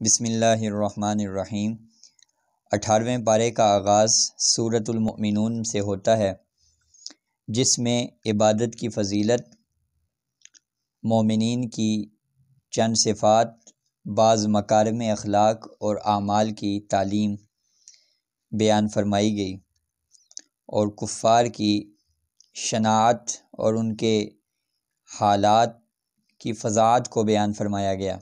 بسم اللہ الرحمن الرحیم۔ 18ویں پارے کا آغاز سورۃ المؤمنون سے ہوتا ہے، جس میں عبادت کی فضیلت، مومنین کی چند صفات، بعض مکارم اخلاق اور اعمال کی تعلیم بیان فرمائی گئی، اور کفار کی شناعت اور ان کے حالات کی فضاعت کو بیان فرمایا گیا۔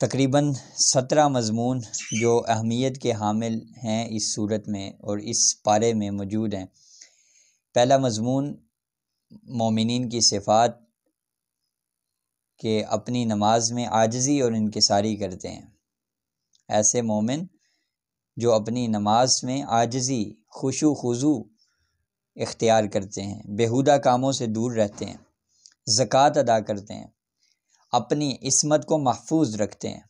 تقریباً 17 مضمون جو اہمیت کے حامل ہیں اس صورت میں اور اس پارے میں موجود ہیں۔ پہلا مضمون مومنین کی صفات کہ اپنی نماز میں عاجزی اور انکساری کرتے ہیں۔ ایسے مومن جو اپنی نماز میں عاجزی، خشوع خضوع اختیار کرتے ہیں، بیہودہ کاموں سے دور رہتے ہیں، زکوٰۃ ادا کرتے ہیں، اپنی عصمت کو محفوظ رکھتے ہیں،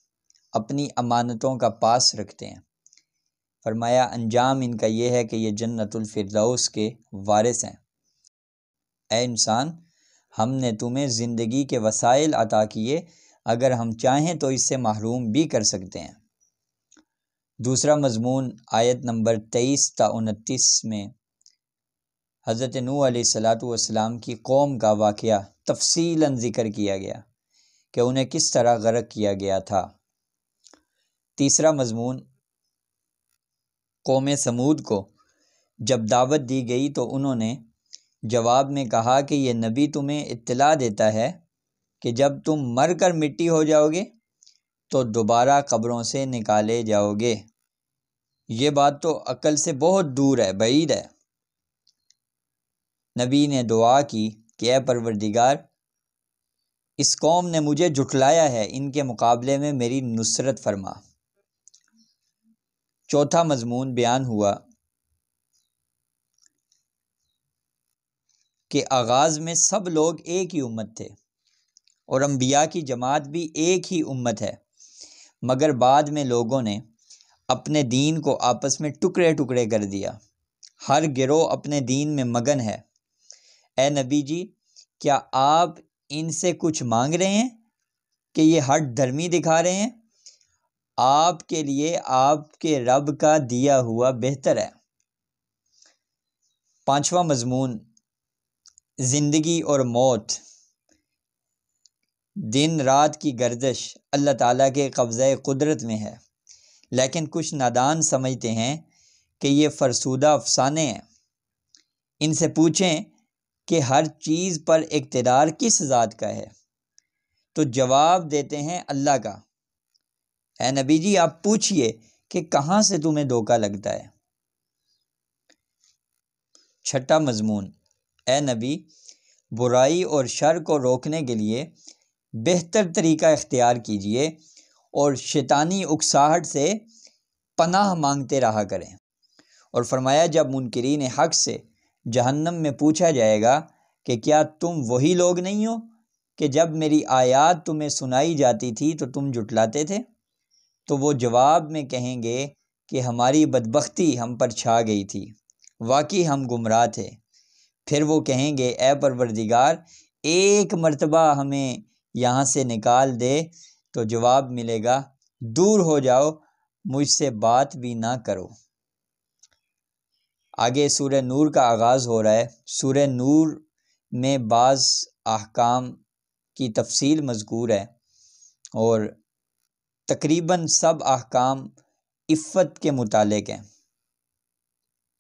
اپنی امانتوں کا پاس رکھتے ہیں۔ فرمایا انجام ان کا یہ ہے کہ یہ جنت الفردوس کے وارث ہیں۔ اے انسان، ہم نے تمہیں زندگی کے وسائل عطا کیے، اگر ہم چاہیں تو اس سے محروم بھی کر سکتے ہیں۔ دوسرا مضمون آیت نمبر 23 تا 29 میں حضرت نوح علیہ السلام کی قوم کا واقعہ تفصیلاً ذکر کیا گیا کہ انہیں کس طرح غرق کیا گیا تھا۔ تیسرا مضمون قوم سمود کو جب دعوت دی گئی تو انہوں نے جواب میں کہا کہ یہ نبی تمہیں اطلاع دیتا ہے کہ جب تم مر کر مٹی ہو جاؤ گے تو دوبارہ قبروں سے نکالے جاؤ گے۔ یہ بات تو عقل سے بہت دور ہے، بعید ہے۔ نبی نے دعا کی کہ اے پروردگار، اس قوم نے مجھے جھٹلایا ہے، ان کے مقابلے میں میری نصرت فرما۔ چوتھا مضمون بیان ہوا کہ آغاز میں سب لوگ ایک ہی امت تھے اور انبیاء کی جماعت بھی ایک ہی امت ہے، مگر بعد میں لوگوں نے اپنے دین کو آپس میں ٹکڑے ٹکڑے کر دیا، ہر گروہ اپنے دین میں مگن ہے۔ اے نبی جی، کیا آپ ان سے کچھ مانگ رہے ہیں کہ یہ ہٹ دھرمی دکھا رہے ہیں؟ آپ کے لیے آپ کے رب کا دیا ہوا بہتر ہے۔ پانچواں مضمون زندگی اور موت، دن رات کی گردش اللہ تعالیٰ کے قبضۂ قدرت میں ہے، لیکن کچھ نادان سمجھتے ہیں کہ یہ فرسودہ افسانے ہیں۔ ان سے پوچھیں کہ ہر چیز پر اقتدار کس ذات کا ہے، تو جواب دیتے ہیں اللہ کا۔ اے نبی جی، آپ پوچھئے کہ کہاں سے تمہیں دھوکہ لگتا ہے۔ چھٹا مضمون اے نبی، برائی اور شر کو روکنے کے لیے بہتر طریقہ اختیار کیجئے اور شیطانی اکساہٹ سے پناہ مانگتے رہا کریں۔ اور فرمایا جب منکرین حق سے جہنم میں پوچھا جائے گا کہ کیا تم وہی لوگ نہیں ہو کہ جب میری آیات تمہیں سنائی جاتی تھی تو تم جھٹلاتے تھے، تو وہ جواب میں کہیں گے کہ ہماری بدبختی ہم پر چھا گئی تھی، واقعی ہم گمراہ تھے۔ پھر وہ کہیں گے اے پروردگار، ایک مرتبہ ہمیں یہاں سے نکال دے، تو جواب ملے گا دور ہو جاؤ، مجھ سے بات بھی نہ کرو۔ آگے سورہ نور کا آغاز ہو رہا ہے۔ سورہ نور میں بعض احکام کی تفصیل مذکور ہے، اور تقریباً سب احکام عفت کے متعلق ہیں۔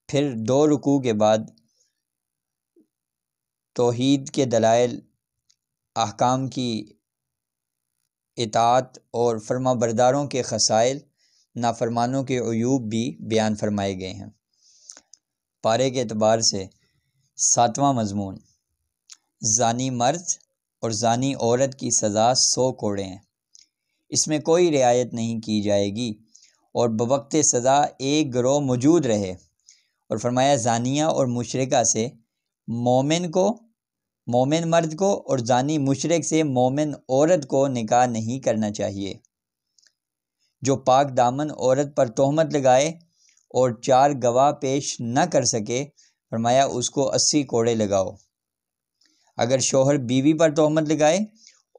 پھر 2 رکوع کے بعد توحید کے دلائل، احکام کی اطاعت اور فرما برداروں کے خصائل، نافرمانوں کے عیوب بھی بیان فرمائے گئے ہیں۔ پارے کے اعتبار سے 7واں مضمون زانی مرد اور زانی عورت کی سزا 100 کوڑے ہیں، اس میں کوئی رعایت نہیں کی جائے گی، اور بوقت سزا ایک گروہ موجود رہے۔ اور فرمایا زانیہ اور مشرکہ سے مومن مرد کو اور زانی مشرک سے مومن عورت کو نکاح نہیں کرنا چاہیے۔ جو پاک دامن عورت پر تہمت لگائے اور 4 گواہ پیش نہ کر سکے، فرمایا اس کو 80 کوڑے لگاؤ۔ اگر شوہر بیوی پر تہمت لگائے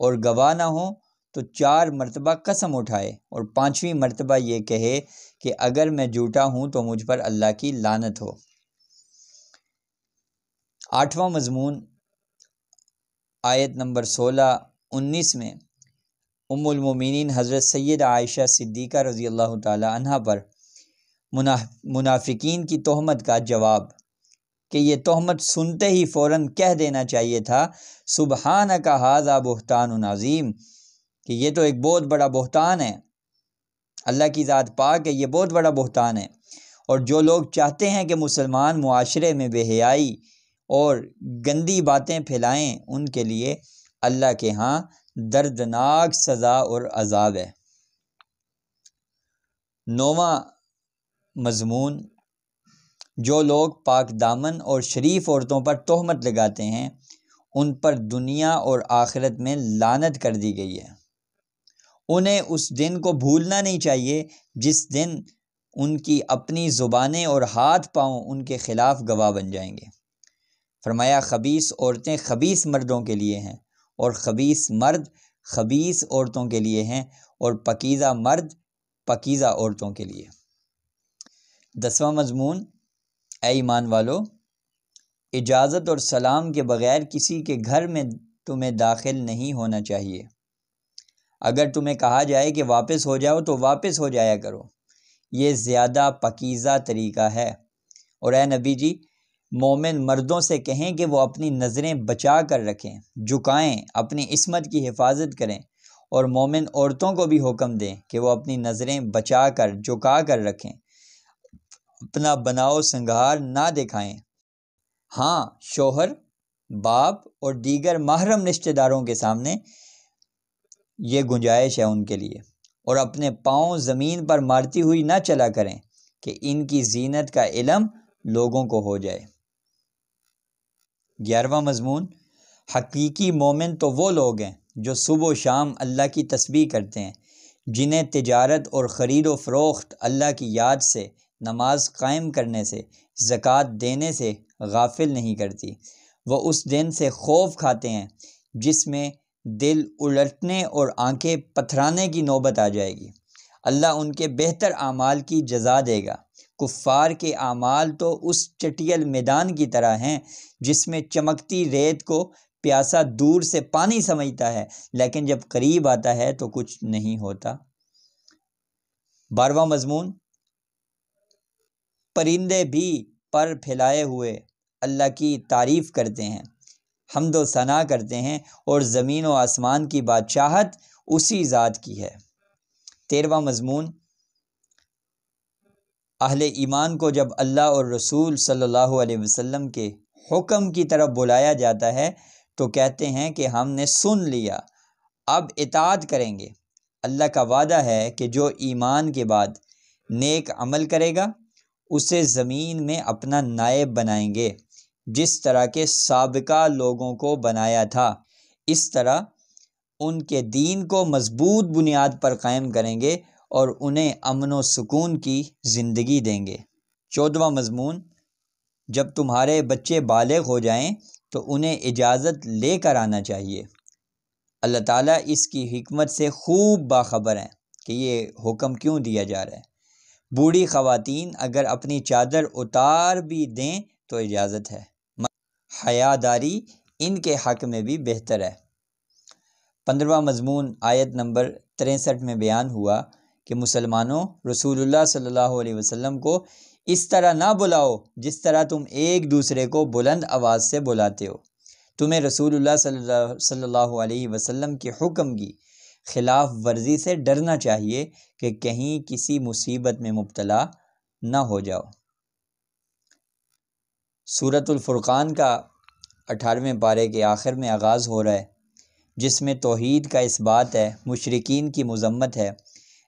اور گواہ نہ ہوں تو 4 مرتبہ قسم اٹھائے اور 5ویں مرتبہ یہ کہے کہ اگر میں جھوٹا ہوں تو مجھ پر اللہ کی لعنت ہو۔ 8واں مضمون آیت نمبر 16-19 میں ام المومنین حضرت سیدہ عائشہ صدیقہ رضی اللہ تعالی عنہ پر منافقین کی تہمت کا جواب کہ یہ تہمت سنتے ہی فوراً کہہ دینا چاہیے تھا سبحانک ھذا بہتان عظیم، کہ یہ تو ایک بہت بڑا بہتان ہے، اللہ کی ذات پاک ہے، یہ بہت بڑا بہتان ہے۔ اور جو لوگ چاہتے ہیں کہ مسلمان معاشرے میں بے حیائی اور گندی باتیں پھیلائیں، ان کے لیے اللہ کے ہاں دردناک سزا اور عذاب ہے۔ 9واں مضمون جو لوگ پاک دامن اور شریف عورتوں پر تہمت لگاتے ہیں ان پر دنیا اور آخرت میں لعنت کر دی گئی ہے۔ انہیں اس دن کو بھولنا نہیں چاہیے جس دن ان کی اپنی زبانیں اور ہاتھ پاؤں ان کے خلاف گواہ بن جائیں گے۔ فرمایا خبیث عورتیں خبیث مردوں کے لیے ہیں اور خبیث مرد خبیث عورتوں کے لیے ہیں اور پاکیزہ مرد پاکیزہ عورتوں کے لیے۔ 10واں مضمون اے ایمان والو، اجازت اور سلام کے بغیر کسی کے گھر میں تمہیں داخل نہیں ہونا چاہیے۔ اگر تمہیں کہا جائے کہ واپس ہو جاؤ تو واپس ہو جایا کرو، یہ زیادہ پاکیزہ طریقہ ہے۔ اور اے نبی جی، مومن مردوں سے کہیں کہ وہ اپنی نظریں بچا کر رکھیں، جھکائیں، اپنی عصمت کی حفاظت کریں، اور مومن عورتوں کو بھی حکم دیں کہ وہ اپنی نظریں بچا کر جھکا کر رکھیں، اپنا بناؤ سنگھار نہ دکھائیں۔ ہاں، شوہر، باپ اور دیگر محرم رشتہ داروں کے سامنے یہ گنجائش ہے ان کے لیے، اور اپنے پاؤں زمین پر مارتی ہوئی نہ چلا کریں کہ ان کی زینت کا علم لوگوں کو ہو جائے۔ 11واں مضمون حقیقی مومن تو وہ لوگ ہیں جو صبح و شام اللہ کی تسبیح کرتے ہیں، جنہیں تجارت اور خرید و فروخت اللہ کی یاد سے، نماز قائم کرنے سے، زکوٰۃ دینے سے غافل نہیں کرتی۔ وہ اس دن سے خوف کھاتے ہیں جس میں دل الٹنے اور آنکھیں پتھرانے کی نوبت آ جائے گی۔ اللہ ان کے بہتر اعمال کی جزا دے گا۔ کفار کے اعمال تو اس چٹیل میدان کی طرح ہیں جس میں چمکتی ریت کو پیاسا دور سے پانی سمجھتا ہے، لیکن جب قریب آتا ہے تو کچھ نہیں ہوتا۔ 12واں مضمون پرندے بھی پر پھیلائے ہوئے اللہ کی تعریف کرتے ہیں، حمد و ثنا کرتے ہیں، اور زمین و آسمان کی بادشاہت اسی ذات کی ہے۔ 13واں مضمون اہل ایمان کو جب اللہ اور رسول صلی اللہ علیہ وسلم کے حکم کی طرف بلایا جاتا ہے تو کہتے ہیں کہ ہم نے سن لیا، اب اطاعت کریں گے۔ اللہ کا وعدہ ہے کہ جو ایمان کے بعد نیک عمل کرے گا اسے زمین میں اپنا نائب بنائیں گے، جس طرح کے سابقہ لوگوں کو بنایا تھا۔ اس طرح ان کے دین کو مضبوط بنیاد پر قائم کریں گے اور انہیں امن و سکون کی زندگی دیں گے۔ 14واں مضمون جب تمہارے بچے بالغ ہو جائیں تو انہیں اجازت لے کر آنا چاہیے۔ اللہ تعالیٰ اس کی حکمت سے خوب باخبر ہیں کہ یہ حکم کیوں دیا جا رہا ہے۔ بوڑھی خواتین اگر اپنی چادر اتار بھی دیں تو اجازت ہے، حیاداری ان کے حق میں بھی بہتر ہے۔ 15واں مضمون آیت نمبر 63 میں بیان ہوا کہ مسلمانوں، رسول اللہ صلی اللہ علیہ وسلم کو اس طرح نہ بلاؤ جس طرح تم ایک دوسرے کو بلند آواز سے بلاتے ہو۔ تمہیں رسول اللہ صلی اللہ علیہ وسلم کے حکم کی خلاف ورزی سے ڈرنا چاہیے کہ کہیں کسی مصیبت میں مبتلا نہ ہو جاؤ۔ سورۃ الفرقان کا 18ویں پارے کے آخر میں آغاز ہو رہا ہے، جس میں توحید کا اس بات ہے، مشرکین کی مذمت ہے،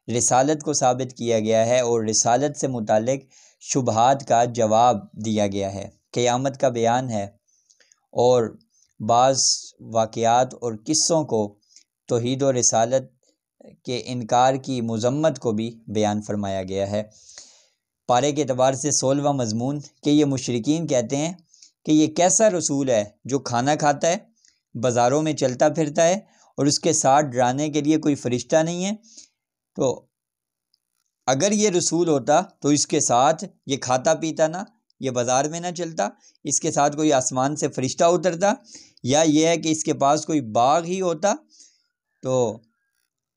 رسالت کو ثابت کیا گیا ہے اور رسالت سے متعلق شبہات کا جواب دیا گیا ہے، قیامت کا بیان ہے، اور بعض واقعات اور قصوں کو توحید و رسالت کے انکار کی مذمت کو بھی بیان فرمایا گیا ہے۔ پارے کے اعتبار سے 16واں مضمون کہ یہ مشرکین کہتے ہیں کہ یہ کیسا رسول ہے جو کھانا کھاتا ہے، بازاروں میں چلتا پھرتا ہے اور اس کے ساتھ ڈرانے کے لیے کوئی فرشتہ نہیں ہے، تو اگر یہ رسول ہوتا تو اس کے ساتھ یہ کھاتا پیتا نہ، یہ بازار میں نہ چلتا، اس کے ساتھ کوئی آسمان سے فرشتہ اترتا، یا یہ ہے کہ اس کے پاس کوئی باغ ہی ہوتا۔ تو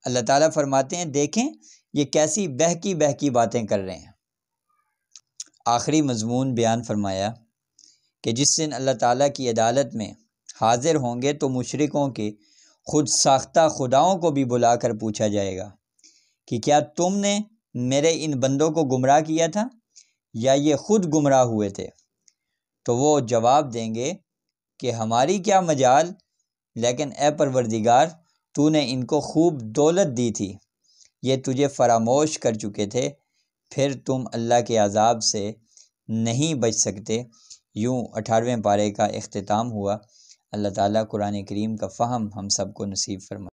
اللہ تعالیٰ فرماتے ہیں دیکھیں یہ کیسی بہکی بہکی باتیں کر رہے ہیں۔ آخری مضمون بیان فرمایا کہ جس دن اللہ تعالیٰ کی عدالت میں حاضر ہوں گے تو مشرکوں کے خود ساختہ خداؤں کو بھی بلا کر پوچھا جائے گا کہ کیا تم نے میرے ان بندوں کو گمراہ کیا تھا یا یہ خود گمراہ ہوئے تھے؟ تو وہ جواب دیں گے کہ ہماری کیا مجال، لیکن اے پروردگار تو نے ان کو خوب دولت دی تھی، یہ تجھے فراموش کر چکے تھے، پھر تم اللہ کے عذاب سے نہیں بچ سکتے۔ یوں 18ویں پارے کا اختتام ہوا۔ اللہ تعالیٰ قرآن کریم کا فہم ہم سب کو نصیب فرمائے۔